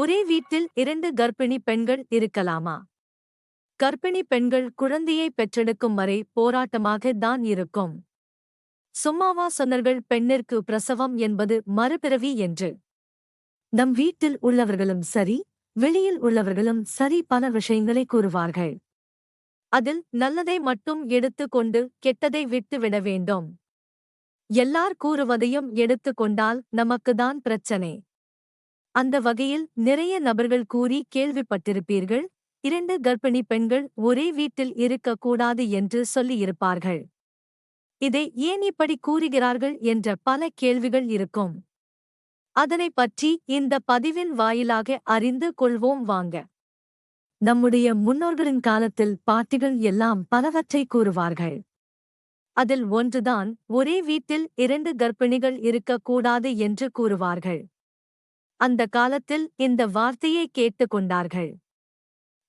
ஒரே வீட்டில் 2 கர்ப்பிணி பெண்கள் இருக்கலாமா? கர்ப்பிணி பெண்கள் குழந்தையை பெற்றெடுக்கும் வரை போராட்டமாக தான் இருக்கும். சும்மாவா சொன்னார்கள் பெண்ணிற்கு பிரசவம் என்பது மறுபிறவி என்று? நம் வீட்டில் உள்ளவர்களும் சரி, வெளியில் உள்ளவர்களும் சரி பல விஷயங்களை கூறுவார்கள். அதில் நல்லதை மட்டும் எடுத்துக் கொண்டு கெட்டதை விட்டு விட வேண்டும். எல்லார் கூறுவதையும் எடுத்துக் கொண்டால் நமக்குதான் பிரச்சனை. அந்த வகையில் நிறைய நபர்கள் கூறி கேள்விப்பட்டிருப்பீர்கள், 2 கர்ப்பிணி பெண்கள் ஒரே வீட்டில் இருக்கக்கூடாது என்று சொல்லியிருப்பார்கள். இதை ஏன் இப்படி கூறுகிறார்கள் என்ற பல கேள்விகள் இருக்கும். அதனைப் பற்றி இந்த பதிவின் வாயிலாக அறிந்து கொள்வோம் வாங்க. நம்முடைய முன்னோர்களின் காலத்தில் பாட்டிகள் எல்லாம் பலவற்றை கூறுவார்கள். அதில் ஒன்றுதான் ஒரே வீட்டில் 2 கர்ப்பிணிகள் இருக்கக்கூடாது என்று கூறுவார்கள். அந்த காலத்தில் இந்த வார்த்தையை கேட்டுக் கொண்டார்கள்.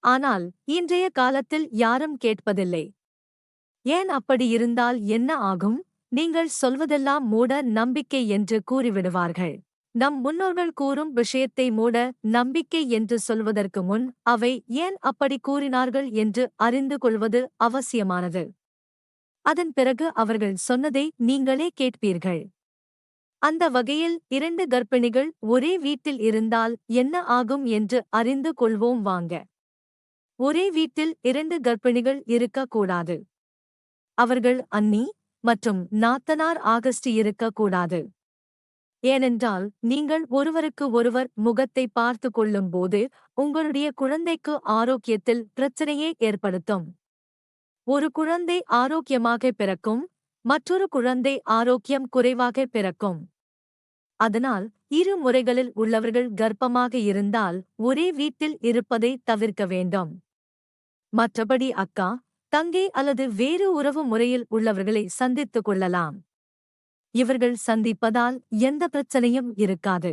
ஆனால் இன்றைய காலத்தில் யாரும் கேட்பதில்லை. ஏன் அப்படி இருந்தால் என்ன ஆகும்? நீங்கள் சொல்வதெல்லாம் மூட நம்பிக்கை என்று கூறிவிடுவார்கள். நம் முன்னோர்கள் கூறும் விஷயத்தை மூட நம்பிக்கை என்று சொல்வதற்கு முன் அவை ஏன் அப்படி கூறினார்கள் என்று அறிந்து கொள்வது அவசியமானது. அதன் பிறகு அவர்கள் சொன்னதை நீங்களே கேட்பீர்கள். அந்த வகையில் 2 கர்ப்பிணிகள் ஒரே வீட்டில் இருந்தால் என்ன ஆகும் என்று அறிந்து கொள்வோம் வாங்க. ஒரே வீட்டில் 2 கர்ப்பிணிகள் இருக்கக்கூடாது. அவர்கள் அண்ணி மற்றும் நாத்தனார் ஆகஸ்ட் இருக்கக்கூடாது. ஏனென்றால் நீங்கள் ஒருவருக்கு ஒருவர் முகத்தை பார்த்து கொள்ளும்போது உங்களுடைய குழந்தைக்கு ஆரோக்கியத்தில் பிரச்சனையை ஏற்படுத்தும். ஒரு குழந்தை ஆரோக்கியமாக பிறக்கும், மற்றொரு குழந்தை ஆரோக்கியம் குறைவாக பிறக்கும். அதனால் இரு முறைகளில் உள்ளவர்கள் கர்ப்பமாக இருந்தால் ஒரே வீட்டில் இருப்பதை தவிர்க்க வேண்டும். மற்றபடி அக்கா, தங்கை அல்லது வேறு உறவு முறையில் உள்ளவர்களை சந்தித்துக் கொள்ளலாம். இவர்கள் சந்திப்பதால் எந்த பிரச்சனையும் இருக்காது.